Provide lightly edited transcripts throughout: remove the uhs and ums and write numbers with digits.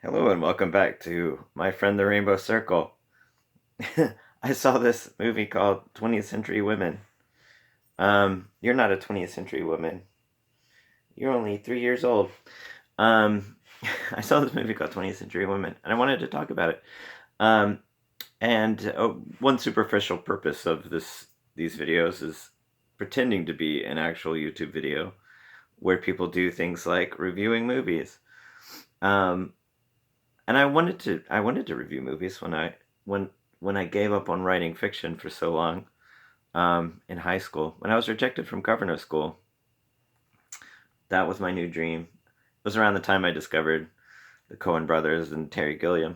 Hello and welcome back to My Friend the Rainbow Circle. I saw this movie called 20th Century Women. You're not a 20th century woman. You're only 3 years old. Um, I saw this movie called 20th Century Women, and I wanted to talk about it. Um, and one superficial purpose of these videos is pretending to be an actual YouTube video where people do things like reviewing movies. Um, and I wanted to review movies when I gave up on writing fiction for so long in high school. When I was rejected from governor school, that was my new dream. It was around the time I discovered the Coen brothers and Terry Gilliam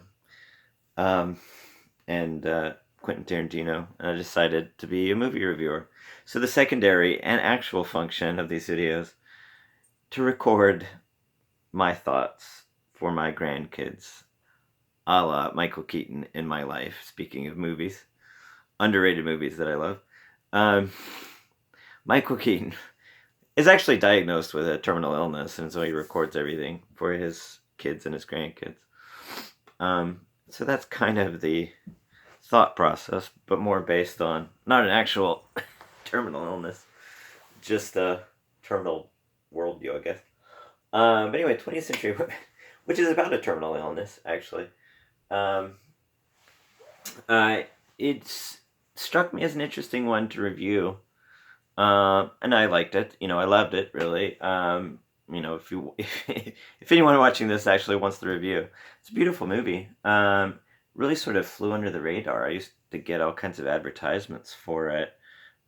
um, and Quentin Tarantino, and I decided to be a movie reviewer. So the secondary and actual function of these videos to record my thoughts for my grandkids, a la Michael Keaton in my life. Speaking of movies, underrated movies that I love. Um, Michael Keaton is actually diagnosed with a terminal illness, and so he records everything for his kids and his grandkids. So that's kind of the thought process, but more based on not an actual terminal illness, just a terminal worldview, I guess. But anyway, 20th century, which is about a terminal illness, actually. Um, it's struck me as an interesting one to review. And I liked it. I loved it really. If you if anyone watching this actually wants the review, it's a beautiful movie. Really sort of flew under the radar. I used to get all kinds of advertisements for it,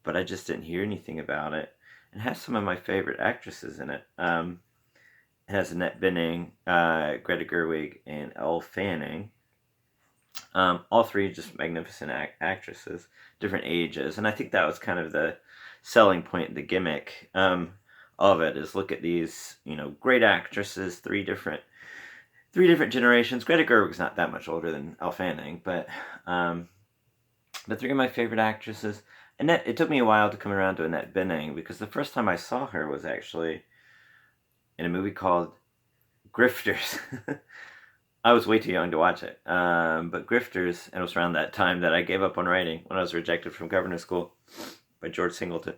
but I just didn't hear anything about it. It has some of my favorite actresses in it. It has Annette Bening, Greta Gerwig, and Elle Fanning. All three just magnificent actresses, different ages, and I think that was kind of the selling point, the gimmick of it is look at these, great actresses, three different generations. Greta Gerwig's not that much older than Elle Fanning, but the three of my favorite actresses. Annette, it took me a while to come around to Annette Bening because the first time I saw her was actually in a movie called Grifters. I was way too young to watch it. But Grifters, and it was around that time that I gave up on writing when I was rejected from governor school by George Singleton.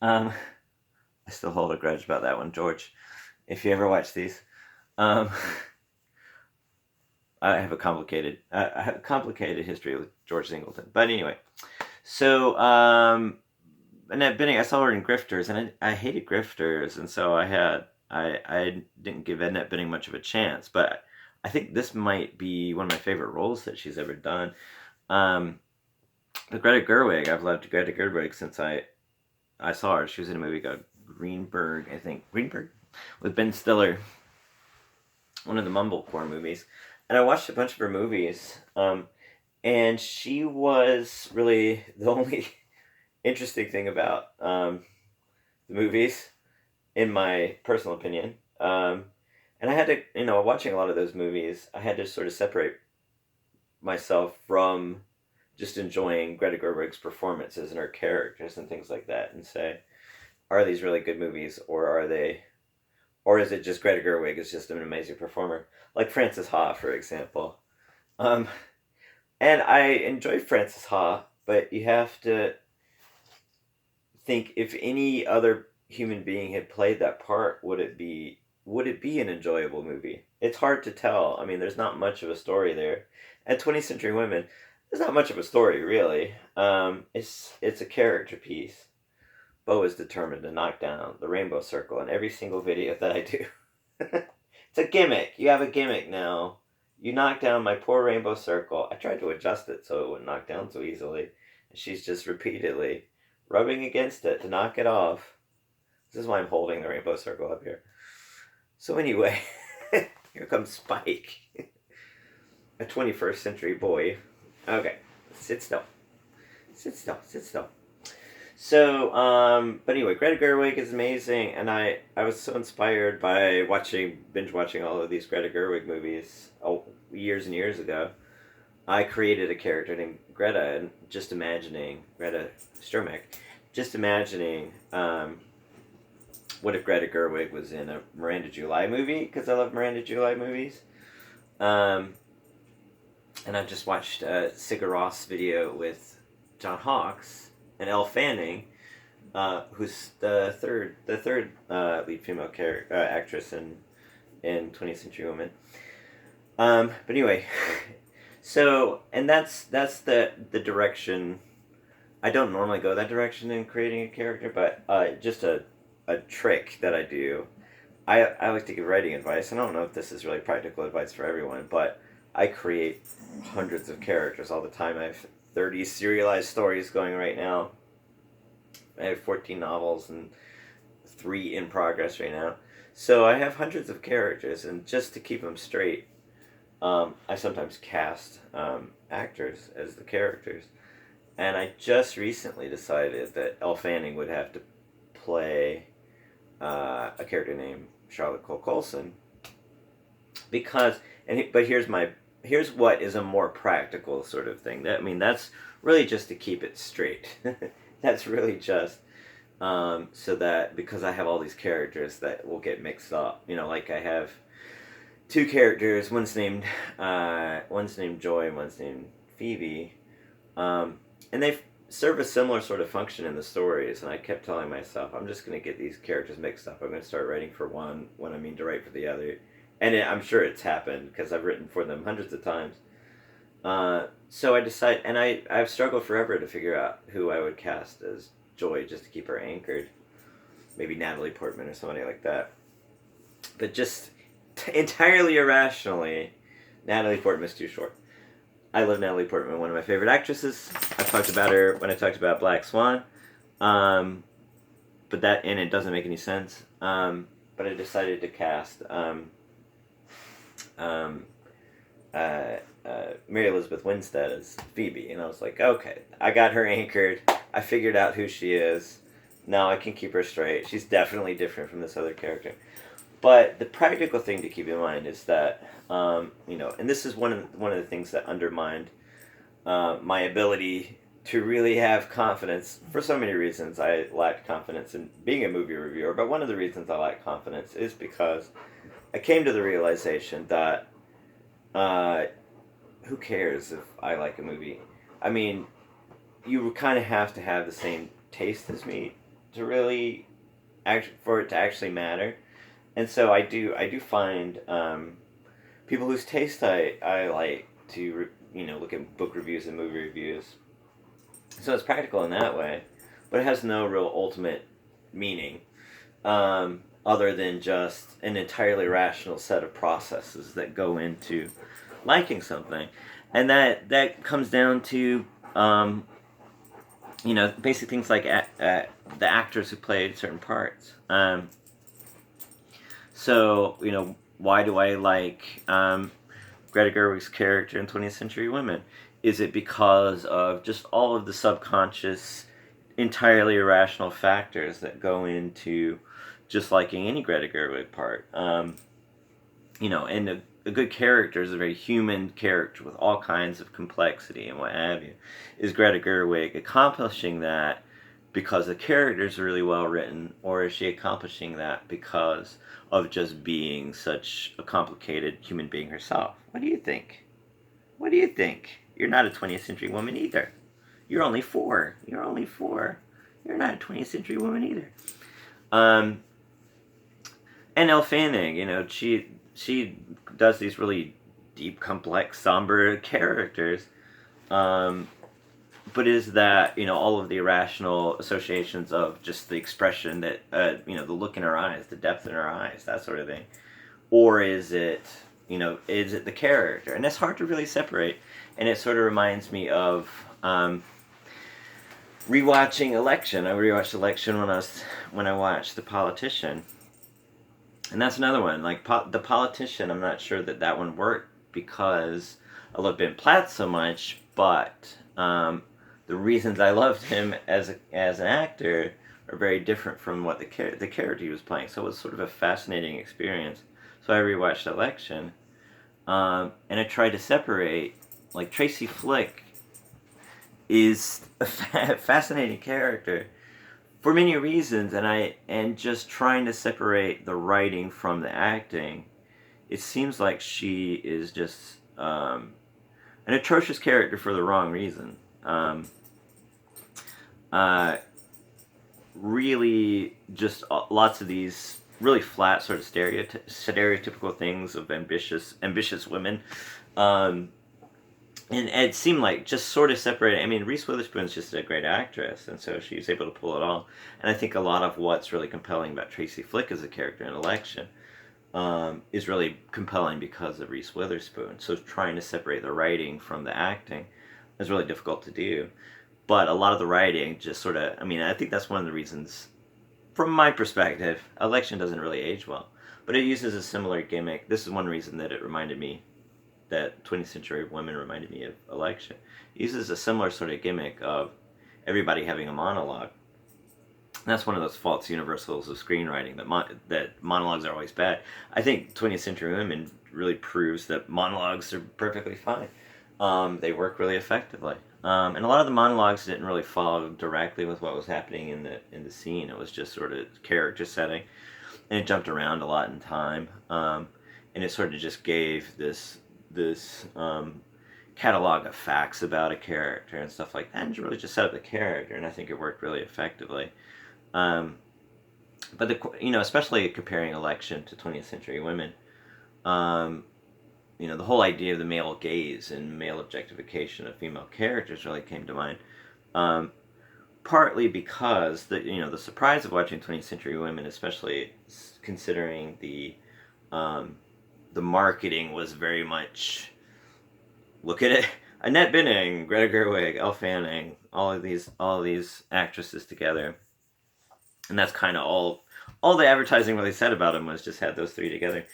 Um, I still hold a grudge about that one, George. If you ever watch these, um, I have a complicated history with George Singleton. But anyway, so Annette Bening, I saw her in Grifters, and I hated Grifters, and so I didn't give Annette Bening much of a chance, but I think this might be one of my favorite roles that she's ever done. But Greta Gerwig, I've loved Greta Gerwig since I saw her. She was in a movie called Greenberg, I think. Greenberg? With Ben Stiller. One of the Mumblecore movies. And I watched a bunch of her movies. And she was really the only interesting thing about the movies, in my personal opinion. And I had to, watching a lot of those movies, I had to sort of separate myself from just enjoying Greta Gerwig's performances and her characters and things like that, and say, are these really good movies, or is it just Greta Gerwig is just an amazing performer, like Frances Ha, for example. Um, and I enjoy Frances Ha, but you have to think if any other human being had played that part, would it be an enjoyable movie? It's hard to tell. I mean, there's not much of a story there. At 20th Century Women, there's not much of a story really. It's a character piece. Bo is determined to knock down the rainbow circle in every single video that I do. It's a gimmick. You have a gimmick now. You knock down my poor rainbow circle. I tried to adjust it so it wouldn't knock down so easily. She's just repeatedly rubbing against it to knock it off. This is why I'm holding the rainbow circle up here. So anyway, here comes Spike, a 21st century boy. Okay, sit still. Sit still. Sit still. So, but anyway, Greta Gerwig is amazing, and I was so inspired by binge watching all of these Greta Gerwig movies years and years ago. I created a character named Greta, and just imagining Greta Sturmek, just imagining what if Greta Gerwig was in a Miranda July movie, because I love Miranda July movies. And I just watched a Sigur Rós video with John Hawkes and Elle Fanning, who's the third lead female actress in 20th Century Women. But anyway, so, and that's the direction. I don't normally go that direction in creating a character, but just a trick that I do. I like to give writing advice. I don't know if this is really practical advice for everyone, but I create hundreds of characters all the time. I have 30 serialized stories going right now. I have 14 novels and 3 in progress right now. So I have hundreds of characters, and just to keep them straight, I sometimes cast actors as the characters. And I just recently decided that Elle Fanning would have to play a character named Charlotte Cole Coulson, because but here's what is a more practical sort of thing. That's really just to keep it straight. That's really just so that, because I have all these characters that will get mixed up. Like I have 2 characters. One's named Joy and one's named Phoebe, and they serve a similar sort of function in the stories. And I kept telling myself, I'm just going to get these characters mixed up. I'm going to start writing for one when I mean to write for the other. And I'm sure it's happened because I've written for them hundreds of times. So I decided, and I've struggled forever to figure out who I would cast as Joy, just to keep her anchored. Maybe Natalie Portman or somebody like that. But just entirely irrationally, Natalie Portman is too short. I love Natalie Portman, one of my favorite actresses. I talked about her when I talked about Black Swan. But that, and it doesn't make any sense. But I decided to cast Mary Elizabeth Winstead as Phoebe, and I was like, okay, I got her anchored. I figured out who she is. Now I can keep her straight. She's definitely different from this other character. But the practical thing to keep in mind is that, and this is one of the things that undermined my ability to really have confidence. For so many reasons, I lacked confidence in being a movie reviewer. But one of the reasons I lacked confidence is because I came to the realization that who cares if I like a movie? I mean, you kind of have to have the same taste as me to really for it to actually matter. And so I do find people whose taste I like to look at book reviews and movie reviews. So it's practical in that way, but it has no real ultimate meaning other than just an entirely rational set of processes that go into liking something. And that comes down to basic things like the actors who played certain parts. So, why do I like Greta Gerwig's character in 20th Century Women? Is it because of just all of the subconscious, entirely irrational factors that go into just liking any Greta Gerwig part? And a good character is a very human character with all kinds of complexity and what have you. Is Greta Gerwig accomplishing that because the characters are really well written, or is she accomplishing that because of just being such a complicated human being herself? What do you think? What do you think? You're not a 20th century woman either. You're only 4. You're only 4. You're not a 20th century woman either. And Elle Fanning, she does these really deep, complex, somber characters. But is that, all of the irrational associations of just the expression that, the look in her eyes, the depth in her eyes, that sort of thing? Or is it, is it the character? And it's hard to really separate. And it sort of reminds me of rewatching Election. I rewatched Election when I watched The Politician. And that's another one. Like, The Politician, I'm not sure that one worked because I love Ben Platt so much, but the reasons I loved him as an actor are very different from what the character he was playing. So it was sort of a fascinating experience. So I rewatched Election, and I tried to separate. Like, Tracy Flick is a fascinating character for many reasons, and just trying to separate the writing from the acting it seems like she is just an atrocious character for the wrong reason. Uh, really, just lots of these really flat sort of stereotypical things of ambitious women. Um, and it seemed like just sort of separated. I mean, Reese Witherspoon's just a great actress, and so she's able to pull it all. And I think a lot of what's really compelling about Tracy Flick as a character in Election is really compelling because of Reese Witherspoon. So trying to separate the writing from the acting is really difficult to do. But a lot of the writing just sort of, I mean, I think that's one of the reasons, from my perspective, Election doesn't really age well. But it uses a similar gimmick. This is one reason that it reminded me, that 20th Century Women reminded me of Election. It uses a similar sort of gimmick of everybody having a monologue. And that's one of those false universals of screenwriting, that monologues are always bad. I think 20th Century Women really proves that monologues are perfectly fine. They work really effectively. And a lot of the monologues didn't really follow directly with what was happening in the scene. It was just sort of character setting, and it jumped around a lot in time. And it sort of just gave this catalog of facts about a character and stuff like that, and really just set up the character. And I think it worked really effectively. But especially comparing Election to 20th Century Women, the whole idea of the male gaze and male objectification of female characters really came to mind. Partly because the surprise of watching 20th Century Women, especially considering the marketing was very much, look at it, Annette Bening, Greta Gerwig, Elle Fanning, all of these actresses together, and that's kind of all the advertising really said about them was just had those three together.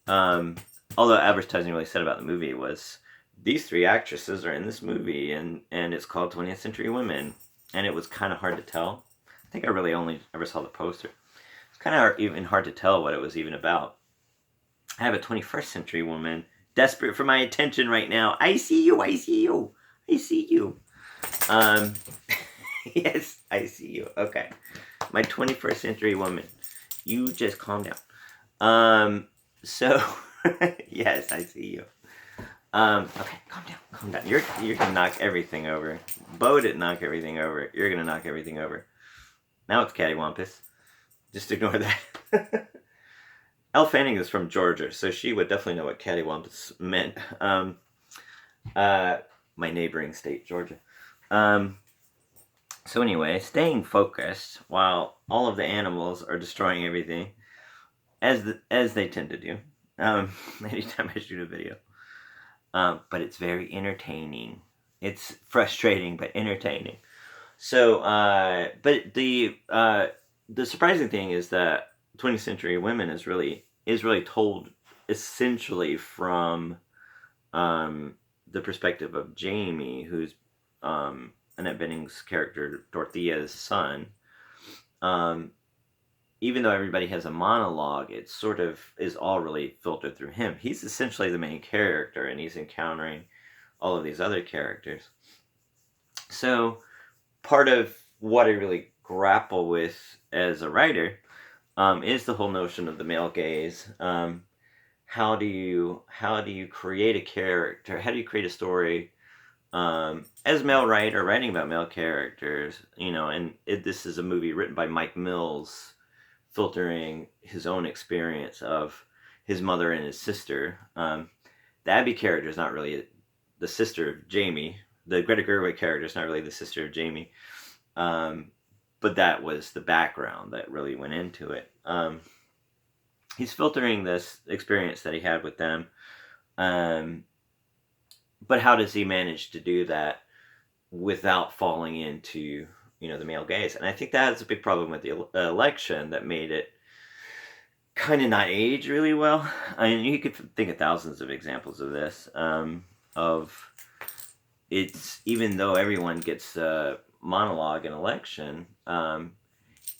All the advertising really said about the movie was, these three actresses are in this movie, and it's called 20th Century Women, and it was kind of hard to tell. I think I really only ever saw the poster. It's kind of even hard to tell what it was even about. I have a 21st Century Woman desperate for my attention right now. I see you, I see you, I see you. Yes, I see you. Okay. My 21st Century Woman. You just calm down. So, yes, I see you. Okay, calm down. You're gonna knock everything over. Bo didn't knock everything over. You're gonna knock everything over. Now it's cattywampus. Just ignore that. Elle Fanning is from Georgia, so she would definitely know what cattywampus meant. My neighboring state, Georgia. So anyway, staying focused while all of the animals are destroying everything, as they tend to do. Anytime I shoot a video. But it's very entertaining. It's frustrating, but entertaining. So, but the surprising thing is that 20th Century Women is really told essentially from the perspective of Jamie, who's Annette Bening's character Dorothea's son. Even though everybody has a monologue, it sort of is all really filtered through him. He's essentially the main character, and he's encountering all of these other characters. So part of what I really grapple with as a writer is the whole notion of the male gaze. How do you create a character? How do you create a story as a male writer writing about male characters? And this is a movie written by Mike Mills, filtering his own experience of his mother and his sister. The Abby character is not really the sister of Jamie. The Greta Gerwig character is not really the sister of Jamie. But that was the background that really went into it. He's filtering this experience that he had with them. But how does he manage to do that without falling into the male gaze? And I think that's a big problem with the Election that made it kind of not age really well. I mean, you could think of thousands of examples of this. Of it's, even though everyone gets a monologue in Election,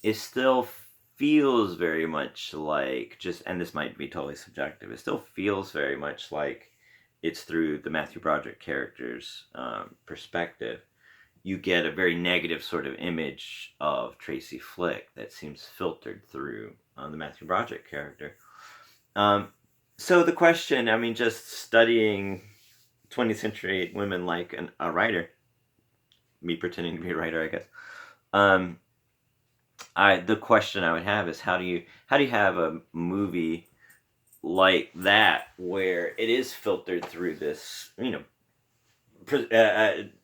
it still feels very much like and this might be totally subjective, it still feels very much like it's through the Matthew Broderick character's perspective. You get a very negative sort of image of Tracy Flick that seems filtered through the Matthew Broderick character. So the question, I mean, just studying 20th century women like a writer, me pretending to be a writer, I guess. Um, the question I would have is how do you have a movie like that where it is filtered through this,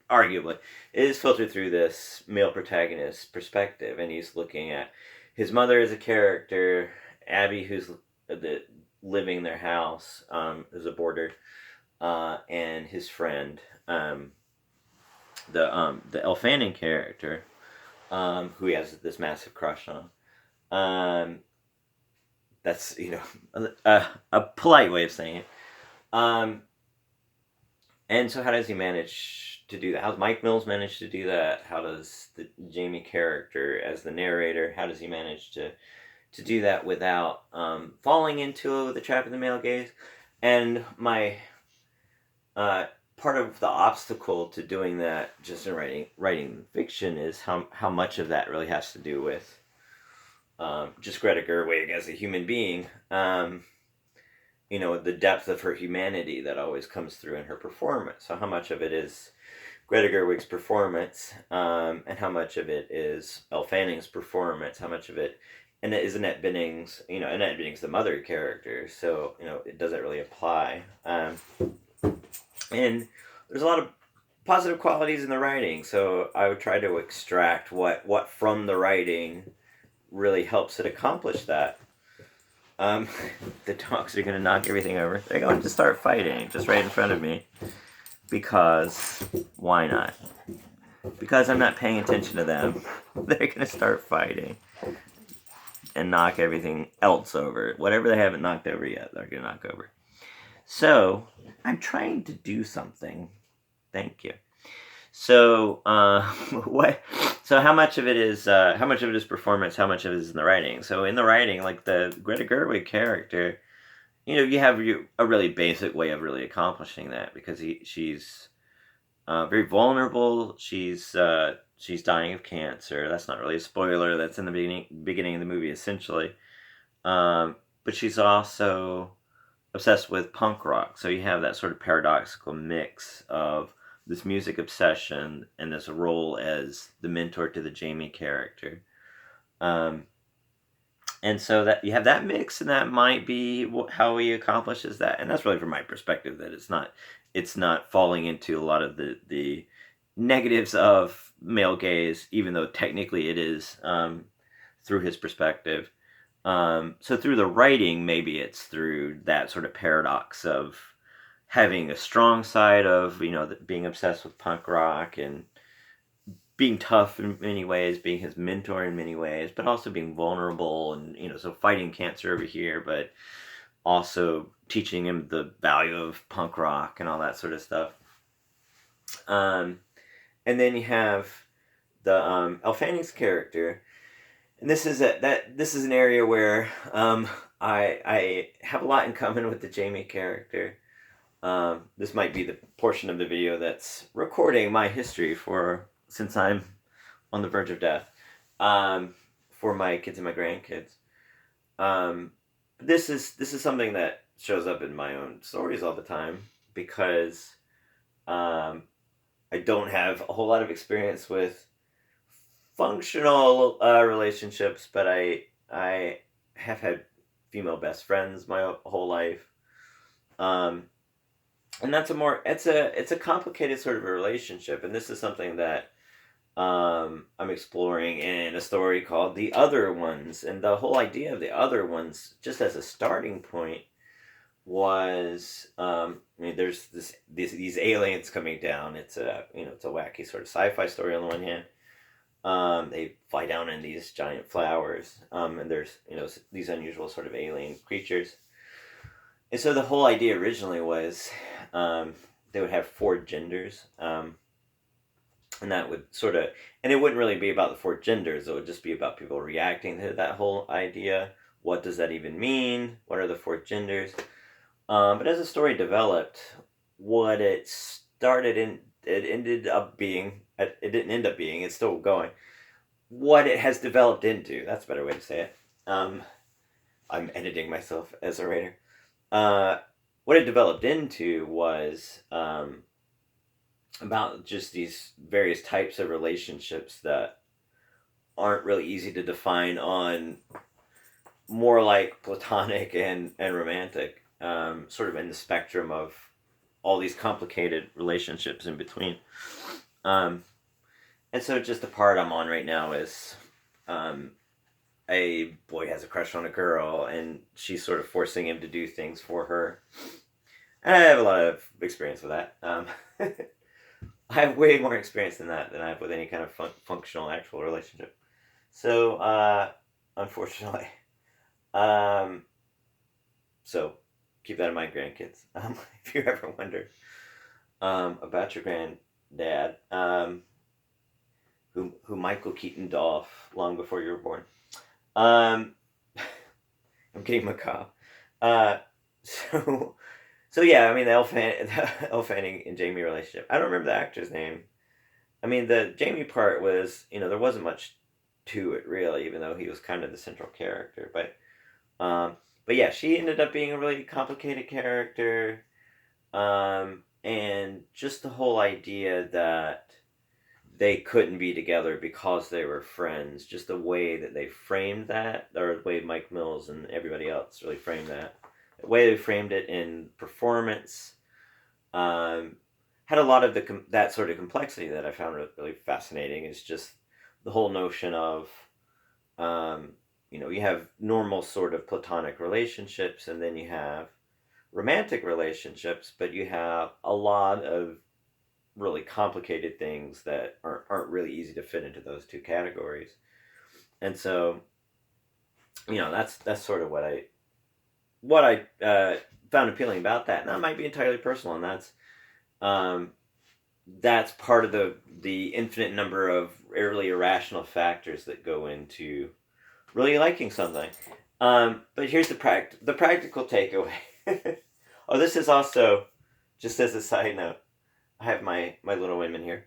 arguably, it is filtered through this male protagonist perspective, and he's looking at his mother as a character, Abby, who's living in their house, as a boarder, and his friend, the Elle Fanning character, who he has this massive crush on. Um, that's a polite way of saying it. Um, and so, how does he manage to do that? How's Mike Mills manage to do that? How does the Jamie character as the narrator? How does he manage to do that without falling into the trap of the male gaze? And my uh, part of the obstacle to doing that just in writing fiction is how much of that really has to do with just Greta Gerwig as a human being. The depth of her humanity that always comes through in her performance. So how much of it is Greta Gerwig's performance, and how much of it is Elle Fanning's performance? How much of it, and it is Annette Bening's, Annette Bening's the mother character, so it doesn't really apply. And there's a lot of positive qualities in the writing, so I would try to extract what from the writing really helps it accomplish that. Um, the dogs are gonna knock everything over. They're going to start fighting just right in front of me. Because why not? Because I'm not paying attention to them. They're gonna start fighting and knock everything else over. Whatever they haven't knocked over yet, they're gonna knock over. So I'm trying to do something. Thank you. So what? So how much of it is performance? How much of it is in the writing? So in the writing, like the Greta Gerwig character, you have a really basic way of really accomplishing that, because she's very vulnerable. She's dying of cancer. That's not really a spoiler. That's in the beginning of the movie, essentially. But she's also obsessed with punk rock. So you have that sort of paradoxical mix of this music obsession and this role as the mentor to the Jamie character. And so that you have that mix, and that might be how he accomplishes that. And that's really from my perspective, that it's not falling into a lot of the negatives of male gaze, even though technically it is, through his perspective. So through the writing, maybe it's through that sort of paradox of having a strong side of being obsessed with punk rock and being tough in many ways, being his mentor in many ways, but also being vulnerable, and so fighting cancer over here, but also teaching him the value of punk rock and all that sort of stuff. And then you have the Elle Fanning's character, and this is an area where I have a lot in common with the Jamie character. This might be the portion of the video that's recording my history since I'm on the verge of death, for my kids and my grandkids. This is something that shows up in my own stories all the time, because I don't have a whole lot of experience with functional relationships, but I have had female best friends my whole life. And it's a complicated sort of a relationship, and this is something that I'm exploring in a story called The Other Ones. And the whole idea of The Other Ones, just as a starting point, was there's these aliens coming down. It's a wacky sort of sci-fi story on the one hand. They fly down in these giant flowers, and there's these unusual sort of alien creatures. And so the whole idea originally was, they would have four genders, and that would and it wouldn't really be about the four genders. It would just be about people reacting to that whole idea. What does that even mean? What are the four genders? But as the story developed, what it started in, it ended up being, it didn't end up being, it's still going, what it has developed into. That's a better way to say it. I'm editing myself as a writer. what it developed into was about just these various types of relationships that aren't really easy to define on more like platonic and romantic, sort of in the spectrum of all these complicated relationships in between. Um, and so just the part I'm on right now is um, a boy has a crush on a girl and she's sort of forcing him to do things for her. And I have a lot of experience with that. I have way more experience than that than I have with any kind of functional actual relationship. So, unfortunately, um, so keep that in mind, grandkids. If you ever wonder about your granddad, who Michael Keatoned off long before you were born. I'm getting macabre. Uh, so so yeah, I mean the Elle Fanning and Jamie relationship. I don't remember the actor's name. I mean the Jamie part was, there wasn't much to it really, even though he was kind of the central character. But yeah, she ended up being a really complicated character, and just the whole idea that they couldn't be together because they were friends. Just the way that they framed that, or the way Mike Mills and everybody else really framed that, the way they framed it in performance, um, had a lot of that sort of complexity that I found really fascinating. Is just the whole notion of, um, you have normal sort of platonic relationships, and then you have romantic relationships, but you have a lot of really complicated things that aren't really easy to fit into those two categories. And so, that's sort of what I found appealing about that. And that might be entirely personal, and um, that's part of the infinite number of really irrational factors that go into really liking something. But here's the practical takeaway. Oh, this is also, just as a side note, I have my Little Women here.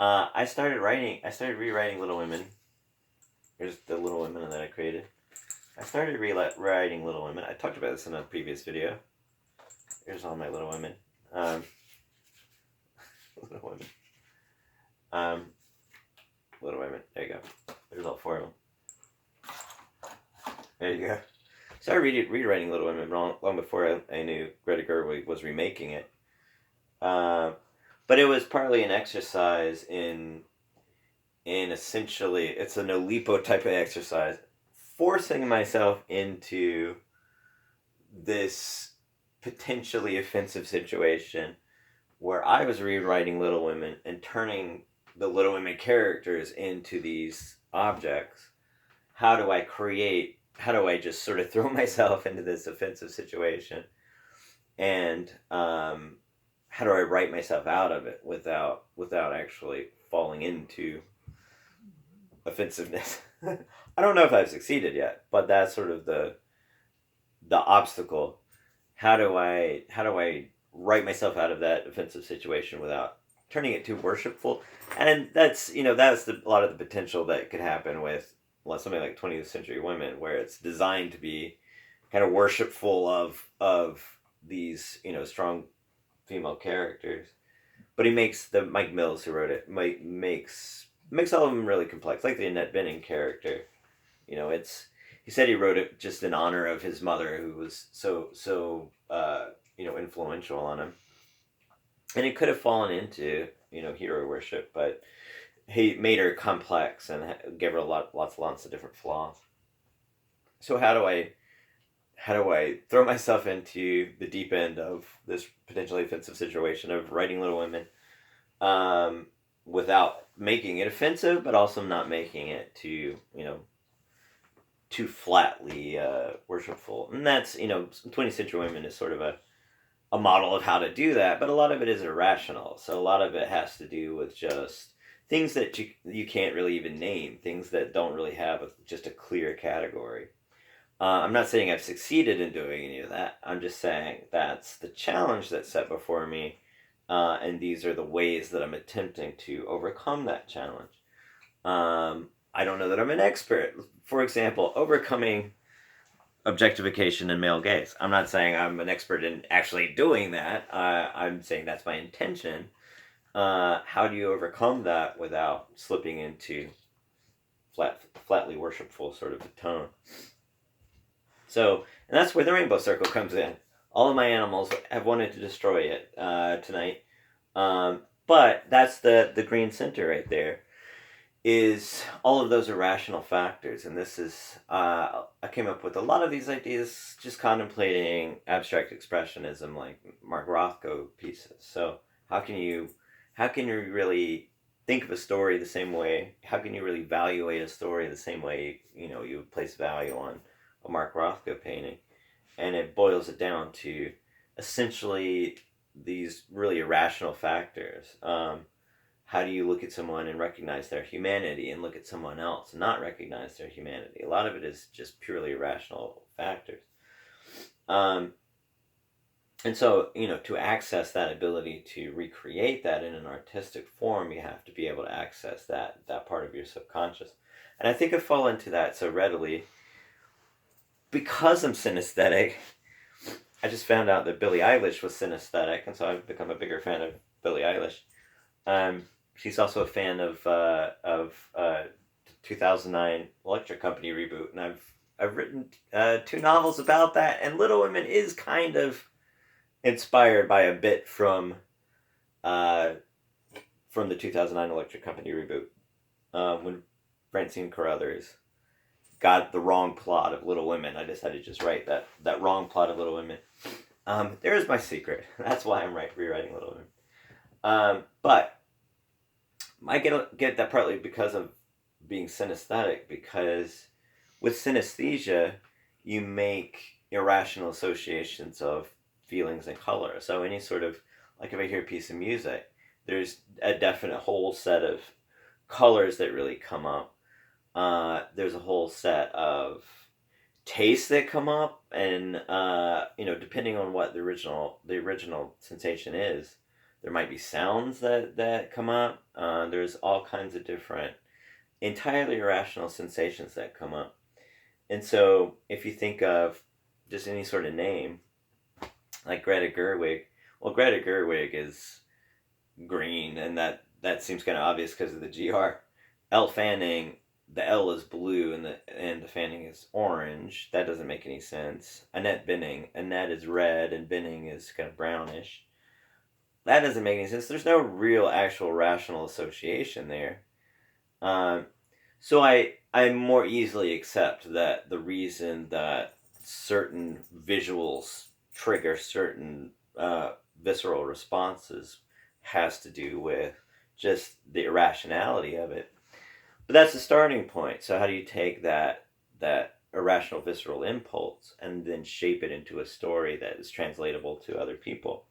I started rewriting Little Women. Here's the Little Women that I created. I started rewriting Little Women. I talked about this in a previous video. Here's all my Little Women. Little Women. Little Women. There you go. There's all four of them. There you go. Started rewriting Little Women long before I knew Greta Gerwig was remaking it. But it was partly an exercise in essentially, it's a no-lipo type of exercise, forcing myself into this potentially offensive situation where I was rewriting Little Women and turning the Little Women characters into these objects. How do I just sort of throw myself into this offensive situation? And how do I write myself out of it without actually falling into offensiveness? I don't know if I've succeeded yet, but that's sort of the obstacle. How do I write myself out of that offensive situation without turning it too worshipful? And that's a lot of the potential that could happen with something like 20th century women, where it's designed to be kind of worshipful of these strong female characters. But he makes Mike Mills, who wrote it, makes all of them really complex, like the Annette Bening character. He said he wrote it just in honor of his mother, who was so influential on him, and it could have fallen into hero worship, but he made her complex and gave her lots of different flaws. So how do I throw myself into the deep end of this potentially offensive situation of writing Little Women, without making it offensive, but also not making it too flatly worshipful? And that's 20th century women is sort of a model of how to do that, but a lot of it is irrational. So a lot of it has to do with just things that you can't really even name, things that don't really have just a clear category. I'm not saying I've succeeded in doing any of that. I'm just saying that's the challenge that's set before me, and these are the ways that I'm attempting to overcome that challenge. I don't know that I'm an expert. For example, overcoming objectification and male gaze. I'm not saying I'm an expert in actually doing that. I'm saying that's my intention. How do you overcome that without slipping into flatly worshipful sort of a tone? So, and that's where the rainbow circle comes in. All of my animals have wanted to destroy it tonight, but that's the green center right there. Is all of those irrational factors, and this is I came up with a lot of these ideas just contemplating abstract expressionism, like Mark Rothko pieces. So how can you really think of a story the same way? How can you really evaluate a story the same way you would place value on a Mark Rothko painting? And it boils it down to essentially these really irrational factors. How do you look at someone and recognize their humanity, and look at someone else and not recognize their humanity? A lot of it is just purely irrational factors. And so, to access that ability to recreate that in an artistic form, you have to be able to access that part of your subconscious. And I think I fall into that so readily because I'm synesthetic. I just found out that Billie Eilish was synesthetic, and so I've become a bigger fan of Billie Eilish. She's also a fan of 2009 Electric Company reboot, and I've written 2 novels about that. And Little Women is kind of inspired by a bit from the 2009 Electric Company reboot, when Francine Carruthers got the wrong plot of Little Women. I decided to just write that wrong plot of Little Women. There's my secret. That's why I'm rewriting Little Women. But I get that partly because of being synesthetic, because with synesthesia, you make irrational associations of feelings and color. So any sort of, like if I hear a piece of music, there's a definite whole set of colors that really come up. There's a whole set of tastes that come up, and depending on what the original sensation is, there might be sounds that come up. There's all kinds of different, entirely irrational sensations that come up. And so if you think of just any sort of name, like Greta Gerwig, well, Greta Gerwig is green, and that seems kind of obvious because of the GR. Elle Fanning, the L is blue and the Fanning is orange. That doesn't make any sense. Annette Bening, Annette is red and Bening is kind of brownish. That doesn't make any sense. There's no real actual rational association there. So I more easily accept that the reason that certain visuals trigger certain visceral responses has to do with just the irrationality of it. But that's the starting point. So how do you take that irrational visceral impulse and then shape it into a story that is translatable to other people?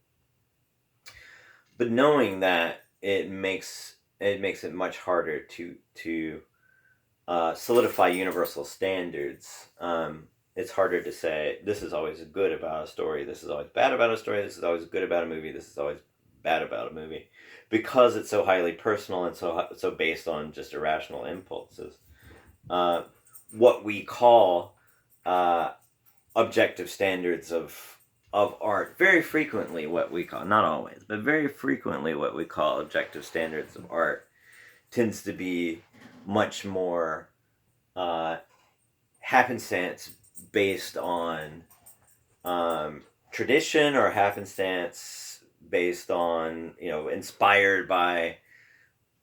But knowing that it makes it much harder to solidify universal standards. It's harder to say this is always good about a story, this is always bad about a story, this is always good about a movie, this is always bad about a movie, because it's so highly personal and so based on just irrational impulses. What we call objective standards of art, very frequently what we call, not always, but very frequently what we call objective standards of art tends to be much more happenstance based on tradition, or happenstance based on, inspired by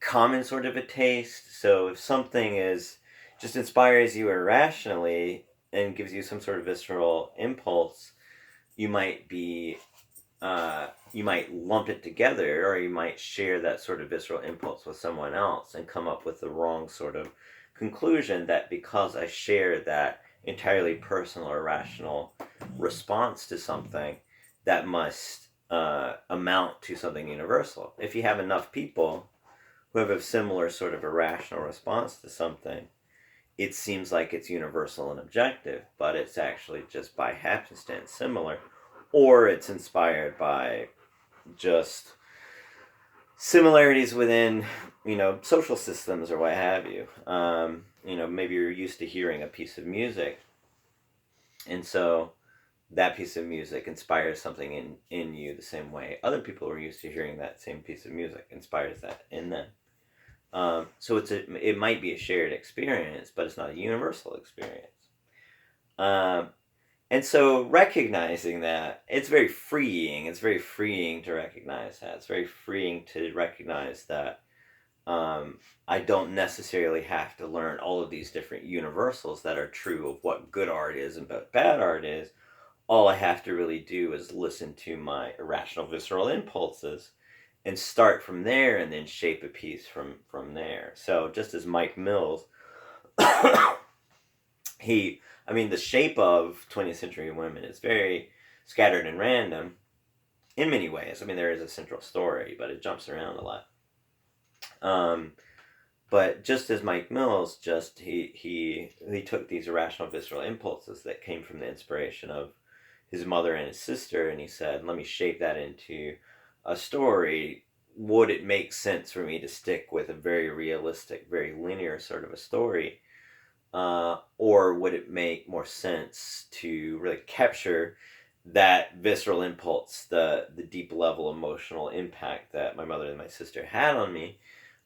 common sort of a taste. So if something just inspires you irrationally and gives you some sort of visceral impulse, you might lump it together, or you might share that sort of visceral impulse with someone else and come up with the wrong sort of conclusion, that because I share that entirely personal or rational response to something, that must amount to something universal. If you have enough people who have a similar sort of irrational response to something, it seems like it's universal and objective, but it's actually just by happenstance similar, or it's inspired by just similarities within, social systems or what have you. Maybe you're used to hearing a piece of music And so that piece of music inspires something in you the same way other people are used to hearing that same piece of music inspires that in them. So it might be a shared experience, but it's not a universal experience. Um, and so recognizing that, it's very freeing. It's very freeing to recognize that. It's very freeing to recognize that I don't necessarily have to learn all of these different universals that are true of what good art is and what bad art is. All I have to really do is listen to my irrational visceral impulses and start from there and then shape a piece from there. So just as Mike Mills, the shape of 20th century women is very scattered and random in many ways. I mean, there is a central story, but it jumps around a lot. But just as Mike Mills, he took these irrational visceral impulses that came from the inspiration of his mother and his sister, and he said, let me shape that into a story. Would it make sense for me to stick with a very realistic, very linear sort of a story? Or would it make more sense to really capture that visceral impulse, the deep level emotional impact that my mother and my sister had on me?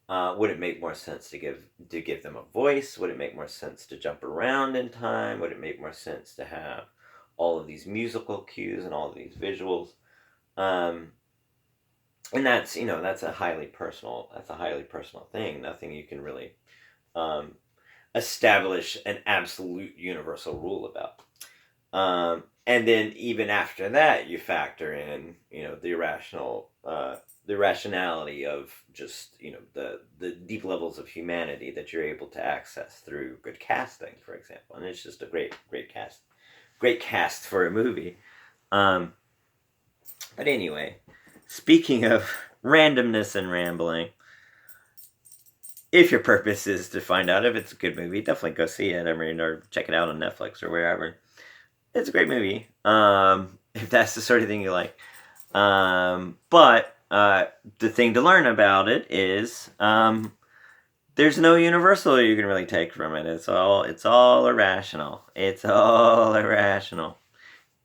Would it make more sense to give them a voice? Would it make more sense to jump around in time? Would it make more sense to have all of these musical cues and all of these visuals? And that's a highly personal thing. Nothing you can really um, establish an absolute universal rule about. And then even after that, you factor in, the rationality of just, the deep levels of humanity that you're able to access through good casting, for example. And it's just a great cast for a movie. Um, but anyway, speaking of randomness and rambling, if your purpose is to find out if it's a good movie, definitely go see it. Or check it out on Netflix or wherever. It's a great movie. If that's the sort of thing you like. But the thing to learn about it is there's no universal you can really take from it. It's all irrational. It's all irrational.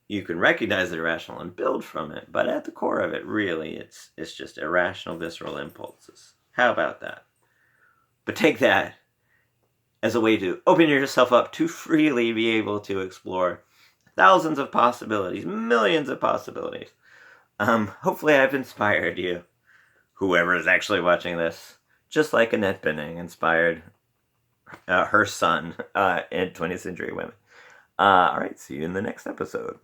You can recognize the irrational and build from it, but at the core of it, really, it's just irrational visceral impulses. How about that? But take that as a way to open yourself up to freely be able to explore thousands of possibilities, millions of possibilities. Hopefully I've inspired you, whoever is actually watching this, just like Annette Bening inspired her son in 20th Century Women. All right, see you in the next episode.